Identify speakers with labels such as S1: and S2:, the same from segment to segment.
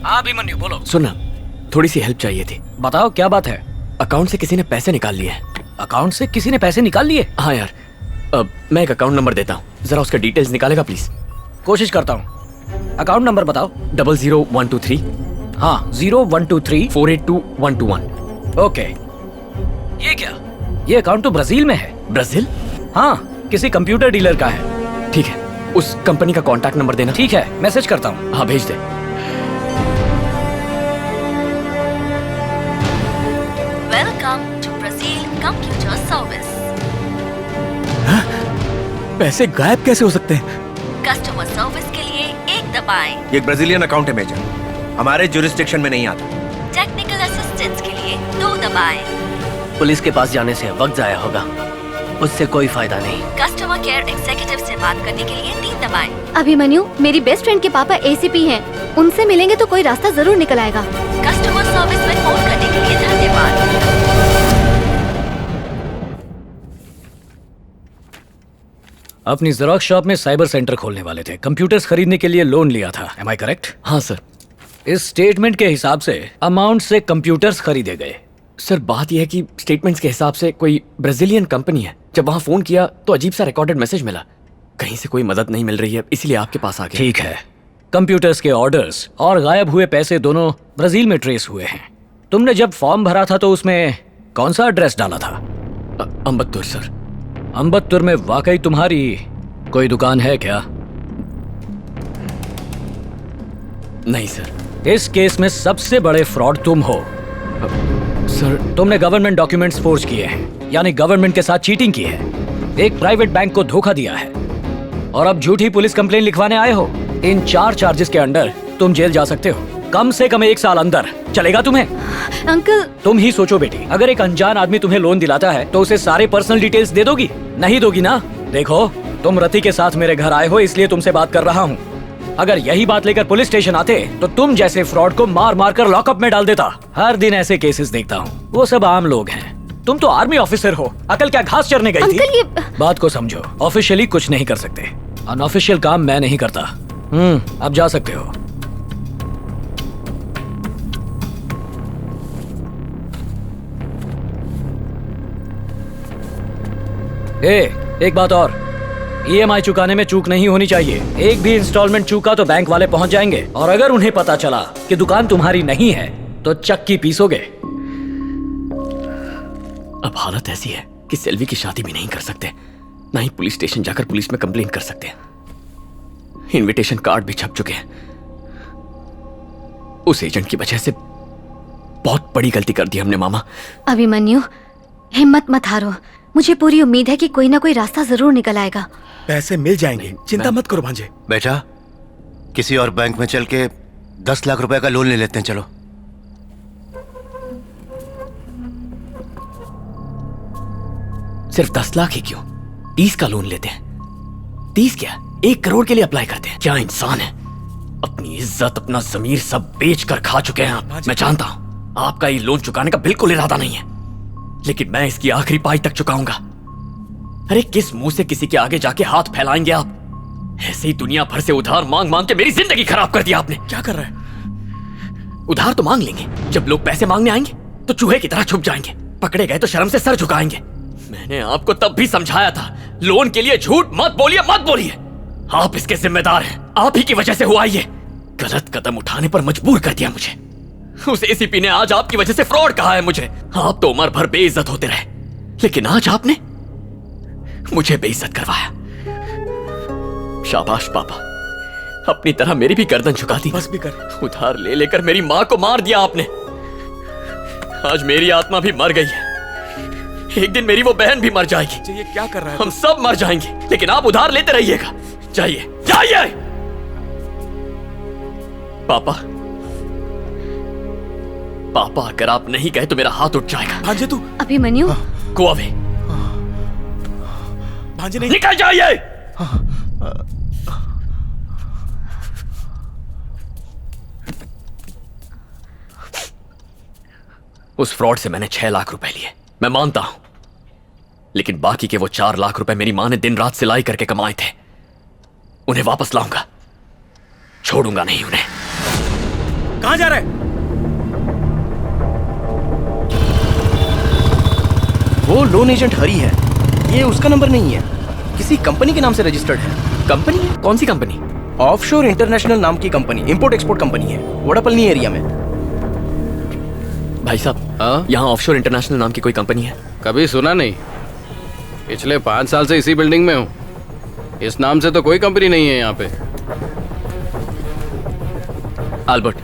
S1: हाँ अभिमन्यु बोलो।
S2: सुनना, थोड़ी सी हेल्प चाहिए थी।
S1: बताओ क्या बात है।
S2: अकाउंट से किसी ने पैसे निकाल लिए हैं।
S1: अकाउंट से किसी ने पैसे निकाल लिए?
S2: हाँ यार, मैं एक अकाउंट नंबर देता हूँ, जरा उसका डिटेल्स निकालेगा प्लीज।
S1: कोशिश करता हूँ। अकाउंट नंबर बताओ।
S2: 00123।
S1: हाँ 0123
S2: 482121।
S1: ओके। ये क्या? ये अकाउंट तो ब्राजील में है।
S2: ब्राजील?
S1: हाँ, किसी कंप्यूटर डीलर का है।
S2: ठीक है, उस कंपनी का कॉन्टैक्ट नंबर देना।
S1: ठीक है, मैसेज करता हूँ।
S2: हाँ भेज दे।
S3: Welcome to Brazil computer service.
S2: पैसे गायब कैसे हो सकते हैं?
S3: कस्टमर सर्विस के लिए 1 दबाएं।
S4: ये एक ब्राजीलियन अकाउंट है मेजर, हमारे जुरिस्डिक्शन में नहीं आता।
S3: टेक्निकल असिस्टेंस के लिए 2 दबाएं।
S5: पुलिस के पास जाने से वक्त जाया होगा, उससे कोई फायदा नहीं।
S3: कस्टमर केयर एग्जीक्यूटिव से बात करने के लिए 3 दबाएं।
S6: अभिमन्यु, मेरी बेस्ट फ्रेंड के पापा एसीपी हैं। उनसे मिलेंगे तो कोई रास्ता जरूर निकल आएगा।
S3: कस्टमर सर्विस में फोन करने के लिए धन्यवाद।
S1: अपनी जेरॉक्स शॉप में साइबर सेंटर खोलने वाले थे, कंप्यूटर्स खरीदने के लिए लोन लिया था। Am I correct?
S2: हाँ सर।
S1: इस स्टेटमेंट के हिसाब से अमाउंट से कंप्यूटर्स खरीदे गए।
S2: सर बात यह है कि स्टेटमेंट्स के हिसाब से कोई ब्राजीलियन कंपनी है। जब वहाँ फोन किया तो अजीब सा रिकॉर्डेड मैसेज मिला, कहीं से कोई मदद नहीं मिल रही है, इसीलिए आपके पास आ गए।
S1: ठीक है, कंप्यूटर्स के ऑर्डर्स और गायब हुए पैसे दोनों ब्राजील में ट्रेस हुए हैं। तुमने जब फॉर्म भरा था तो उसमें कौन सा एड्रेस डाला था?
S2: अम्बत्तुर सर।
S1: अम्बत्तुर में वाकई तुम्हारी कोई दुकान है क्या?
S2: नहीं सर।
S1: इस केस में सबसे बड़े फ्रॉड तुम हो।
S2: सर
S1: तुमने गवर्नमेंट डॉक्यूमेंट्स फोर्ज किए हैं, यानी गवर्नमेंट के साथ चीटिंग की है, एक प्राइवेट बैंक को धोखा दिया है और अब झूठी पुलिस कंप्लेन लिखवाने आए हो। इन 4 चार्जेस के अंडर तुम जेल जा सकते हो, कम से कम 1 साल अंदर। चलेगा तुम्हें?
S6: अंकल,
S1: तुम ही सोचो बेटी, अगर एक अनजान आदमी तुम्हें लोन दिलाता है तो उसे सारे पर्सनल डिटेल्स दे दोगी? नहीं दोगी ना। देखो, तुम रति के साथ मेरे घर आए हो इसलिए तुमसे बात कर रहा हूँ। अगर यही बात लेकर पुलिस स्टेशन आते तो तुम जैसे फ्रॉड को मार मार कर लॉकअप में डाल देता। हर दिन ऐसे केसेस देखता हूँ, वो सब आम लोग हैं। तुम तो आर्मी ऑफिसर हो, अकल क्या घास चरने गई थी?
S6: अंकल ये
S1: बात को समझो, ऑफिशियली कुछ नहीं कर सकते, अनऑफिशियल काम मैं नहीं करता। अब जा सकते हो। एक बात और, ईएमआई चुकाने में चूक नहीं होनी चाहिए। एक भी इंस्टॉलमेंट चूका तो बैंक वाले पहुंच जाएंगे और अगर उन्हें पता चला कि दुकान तुम्हारी नहीं है तो चक्की पीसोगे।
S2: अब हालत ऐसी है कि सेल्वी की शादी भी नहीं कर सकते, ना ही पुलिस स्टेशन जाकर पुलिस में कंप्लेन कर सकते हैं। इनविटेशन कार्ड भी छप चुके हैं। उस एजेंट की वजह से बहुत बड़ी गलती कर दी हमने मामा।
S6: अभिमन्यु, हिम्मत मत हारो। मुझे पूरी उम्मीद है कि कोई ना कोई रास्ता जरूर निकल आएगा।
S7: पैसे मिल जाएंगे, चिंता मत करो भांजे।
S8: बेटा, किसी और बैंक में चल के 10 लाख रुपए का लोन ले लेते हैं, चलो।
S2: सिर्फ 10 लाख ही क्यों, 30 का लोन लेते हैं। 30 क्या, 1 करोड़ के लिए अप्लाई करते हैं। क्या इंसान है, अपनी इज्जत अपना जमीर सब बेच कर खा चुके हैं आप। मैं जानता हूं आपका ये लोन चुकाने का बिल्कुल इरादा नहीं है, लेकिन मैं इसकी आखिरी पाई तक चुकाऊंगा। अरे किस मुंह से किसी के आगे जाके हाथ फैलाएंगे आप? ऐसे ही दुनिया भर से उधार मांग मांग के मेरी जिंदगी खराब कर दिया आपने।
S7: क्या कर रहा है?
S2: उधार तो मांग लेंगे, जब लोग पैसे मांगने आएंगे तो चूहे की तरह छुप जाएंगे, पकड़े गए तो शर्म से सर झुकाएंगे। मैंने आपको तब भी समझाया था, लोन के लिए झूठ मत बोलिए, मत बोलिए। आप इसके जिम्मेदार हैं, आप ही की वजह से हुआ ये। गलत कदम उठाने पर मजबूर कर दिया मुझे। उस एसीपी ने आज आपकी वजह से फ्रॉड कहा है मुझे। आप तो उम्र भर बेइज्जत होते रहे, लेकिन आज आपने मुझे बेइज्जत करवाया। शाबाश पापा, अपनी तरह मेरी भी गर्दन झुका दी।
S7: बस भी कर।
S2: उधार ले लेकर मेरी मां को मार दिया आपने। आज मेरी आत्मा भी मर गई है, एक दिन मेरी वो बहन भी मर जाएगी।
S7: ये क्या कर रहा है?
S2: हम सब मर जाएंगे, लेकिन आप उधार लेते रहिएगा। जाइए जाइए। पापा, पापा अगर आप नहीं गए तो मेरा हाथ उठ जाएगा।
S7: भांजे तू।
S6: Abhimanyu,
S2: go away.
S7: भांजे नहीं।
S2: निकल जाइए। उस फ्रॉड से मैंने 6 लाख रुपए लिए, मैं मानता हूं, लेकिन बाकी के वो 4 लाख रुपए मेरी मां ने दिन रात सिलाई करके कमाए थे, उन्हें वापस लाऊंगा, छोड़ूंगा नहीं उन्हें।
S7: कहाँ जा रहा है?
S5: वो लोन एजेंट हरी है, ये उसका नंबर नहीं है, किसी कंपनी के नाम से रजिस्टर्ड है।
S2: कंपनी? कौन सी कंपनी?
S5: ऑफशोर इंटरनेशनल नाम की कंपनी, इंपोर्ट एक्सपोर्ट कंपनी है, वोडापल्ली एरिया में।
S2: भाई साहब, यहाँ ऑफशोर इंटरनेशनल नाम की कोई कंपनी है?
S9: कभी सुना नहीं। पिछले 5 साल से इसी बिल्डिंग में हूँ। इस नाम से तो कोई कंपनी नहीं है यहाँ पे।
S2: अल्बर्ट,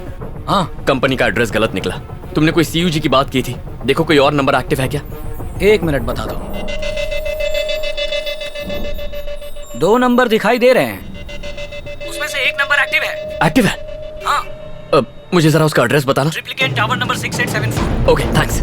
S2: हाँ, कंपनी का एड्रेस गलत निकला। तुमने कोई सीयूजी की बात की थी, देखो कोई और नंबर एक्टिव है क्या?
S1: 1 मिनट बता दो। 2 नंबर दिखाई दे रहे हैं, उसमें से 1 नंबर एक्टिव है।
S2: एक्टिव है?
S1: हाँ।
S2: मुझे जरा उसका एड्रेस बताना।
S1: Triplicate tower number 6874।
S2: Okay, thanks.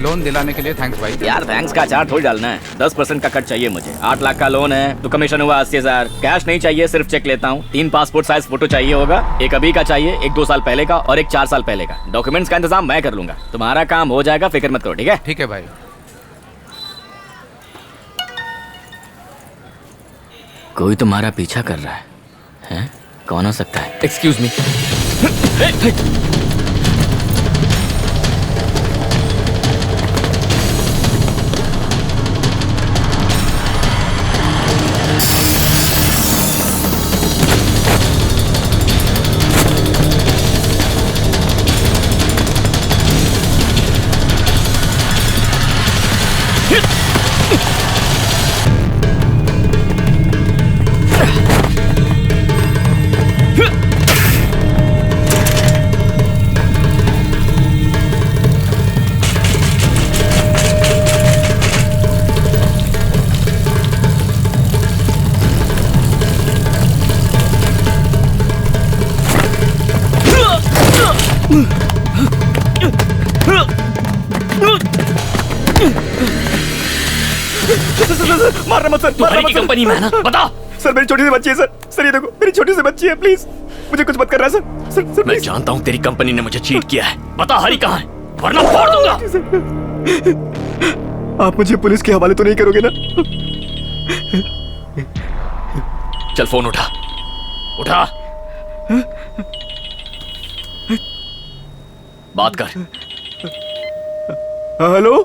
S10: Loan दिलाने के लिए थैंक्स भाई।
S11: यार थैंक्स का चार्ट थोड़ी डालना है। 10% का कट चाहिए मुझे। 8 लाख का लोन है तो कमीशन हुआ 80,000। कैश नहीं चाहिए, सिर्फ चेक लेता हूँ। 3 पासपोर्ट साइज फोटो चाहिए होगा, एक अभी का चाहिए, एक 2 साल पहले का और एक 4 साल पहले का। डॉक्यूमेंट्स का इंतजाम मैं कर लूंगा, तुम्हारा काम हो जाएगा, फिक्र मत करो। ठीक है?
S10: ठीक है भाई।
S2: कोई तुम्हारा पीछा कर रहा है? कौन हो सकता है? Excuse me.
S5: मारना मत सर,
S2: तुम्हारी की कंपनी में है ना? बता।
S5: सर मेरी छोटी सी बच्ची है सर। सर ये देखो, मेरी छोटी सी बच्ची है, प्लीज मुझे कुछ मत करना सर। सर
S2: मैं जानता हूँ तेरी कंपनी ने मुझे चीट किया है। बता हरी कहाँ है, वरना फोड़ दूंगा।
S5: आप मुझे पुलिस के हवाले तो नहीं करोगे ना?
S2: चल फोन उठा, उठा, बात कर।
S5: हेलो,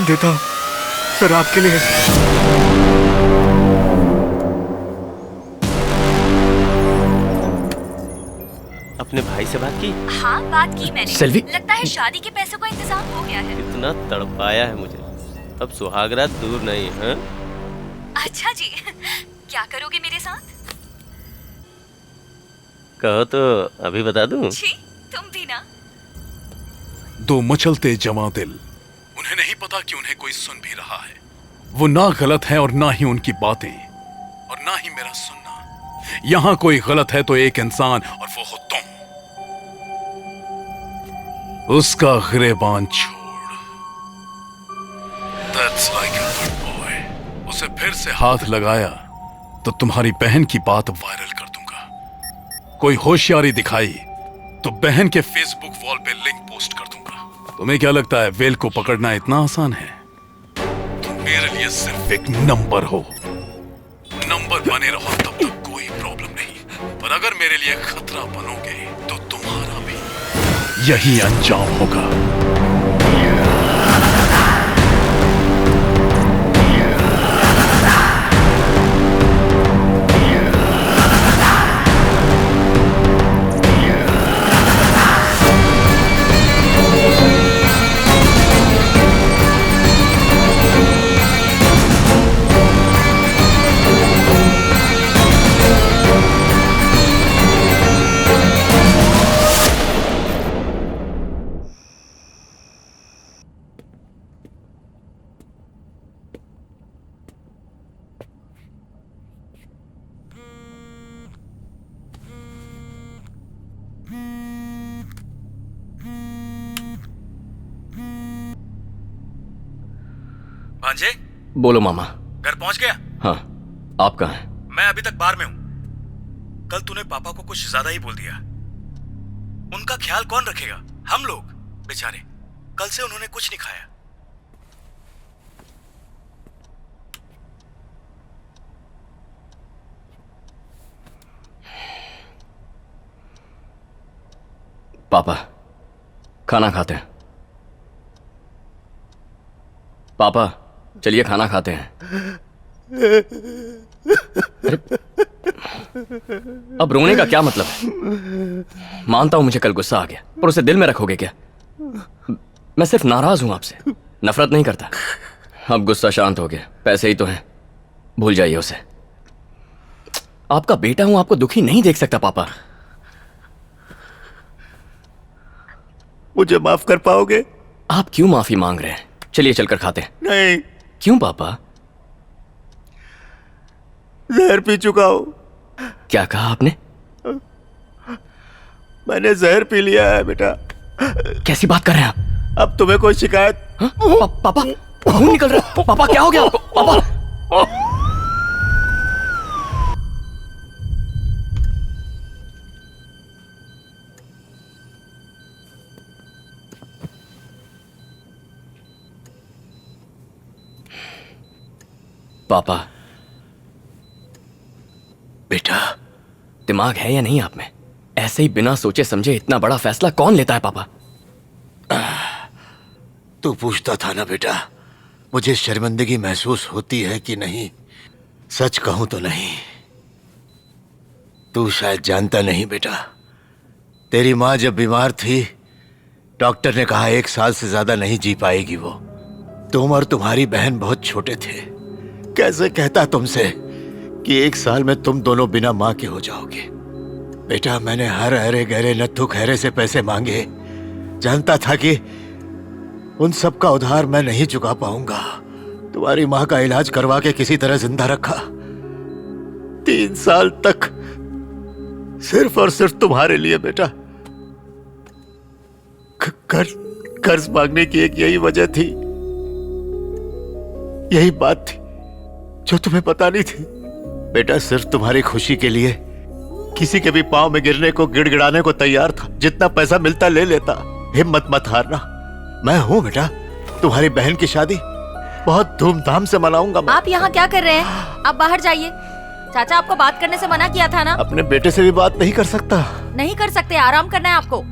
S5: देता हूँ सर आपके लिए।
S12: अपने भाई से बात की?
S3: हाँ बात की मैंने।
S2: सेल्वी?
S3: लगता है शादी के पैसों का इंतजाम हो गया है।
S12: इतना तड़पाया है मुझे, अब सुहागरात दूर नहीं है।
S3: अच्छा जी, क्या करोगे मेरे साथ?
S12: कहो तो अभी बता दूं?
S3: छी, तुम भी ना।
S13: 2 मचलते जवां दिल, उन्हें नहीं पता कि उन्हें कोई सुन भी रहा है। वो ना गलत है और ना ही उनकी बातें और ना ही मेरा सुनना। यहां कोई गलत है तो एक इंसान, और वो हो तुम। उसका गिरेबान छोड़। That's like a good boy. उसे फिर से हाथ लगाया तो तुम्हारी बहन की बात वायरल कर दूंगा। कोई होशियारी दिखाई तो बहन के फेसबुक वॉल पे लिंक पोस्ट कर दूंगा। तुम्हें क्या लगता है वेल को पकड़ना इतना आसान है? तुम मेरे लिए सिर्फ एक नंबर हो। नंबर बने रहो तब तक कोई प्रॉब्लम नहीं, पर अगर मेरे लिए खतरा बनोगे तो तुम्हारा भी यही अंजाम होगा।
S7: भांजे,
S2: बोलो मामा।
S7: घर पहुंच गया?
S2: हाँ। आप कहाँ हैं?
S7: मैं अभी तक बार में हूँ। कल तूने पापा को कुछ ज्यादा ही बोल दिया। उनका ख्याल कौन रखेगा? हम लोग बेचारे। कल से उन्होंने कुछ नहीं खाया।
S2: पापा खाना खाते हैं। पापा चलिए खाना खाते हैं। अरे अब रोने का क्या मतलब है? मानता हूं मुझे कल गुस्सा आ गया, पर उसे दिल में रखोगे क्या? मैं सिर्फ नाराज हूं आपसे, नफरत नहीं करता। अब गुस्सा शांत हो गया, पैसे ही तो हैं, भूल जाइए उसे। आपका बेटा हूं, आपको दुखी नहीं देख सकता पापा।
S8: मुझे माफ कर पाओगे?
S2: आप क्यों माफी मांग रहे हैं? चलिए चलकर खाते हैं।
S8: नहीं।
S2: क्यों पापा?
S8: जहर पी चुका हूं।
S2: क्या कहा आपने?
S8: मैंने जहर पी लिया है बेटा।
S2: कैसी बात कर रहे हैं आप?
S8: अब तुम्हें कोई शिकायत?
S2: पापा खून निकल रहा है। पापा क्या हो गया आपको? पापा पापा
S8: बेटा
S2: दिमाग है या नहीं आप में? ऐसे ही बिना सोचे समझे इतना बड़ा फैसला कौन लेता है पापा?
S8: तू पूछता था ना बेटा, मुझे शर्मिंदगी महसूस होती है कि नहीं। सच कहूं तो नहीं। तू शायद जानता नहीं बेटा, तेरी माँ जब बीमार थी डॉक्टर ने कहा 1 साल से ज्यादा नहीं जी पाएगी वो। तुम और तुम्हारी बहन बहुत छोटे थे। कैसे कहता तुमसे कि 1 साल में तुम दोनों बिना माँ के हो जाओगे। बेटा मैंने हर अरे गहरे नत्थु खैरे से पैसे मांगे, जानता था कि उन सब का उधार मैं नहीं चुका पाऊंगा। तुम्हारी माँ का इलाज करवा के किसी तरह जिंदा रखा। 3 साल तक सिर्फ और सिर्फ तुम्हारे लिए बेटा। कर्ज मांगने की एक यही वजह थी, यही बात थी जो तुम्हें पता नहीं थी। बेटा सिर्फ तुम्हारी खुशी के लिए किसी के भी पांव में गिरने को गिड़गिड़ाने को तैयार था। जितना पैसा मिलता ले लेता। हिम्मत मत हारना, मैं हूं बेटा। तुम्हारी बहन की शादी बहुत धूमधाम से मनाऊंगा मैं।
S3: आप यहाँ क्या कर रहे हैं? आप बाहर जाइए। चाचा आपको बात करने से मना किया था ना?
S8: अपने बेटे से भी बात नहीं कर सकता?
S3: नहीं कर सकते, आराम करना है आपको।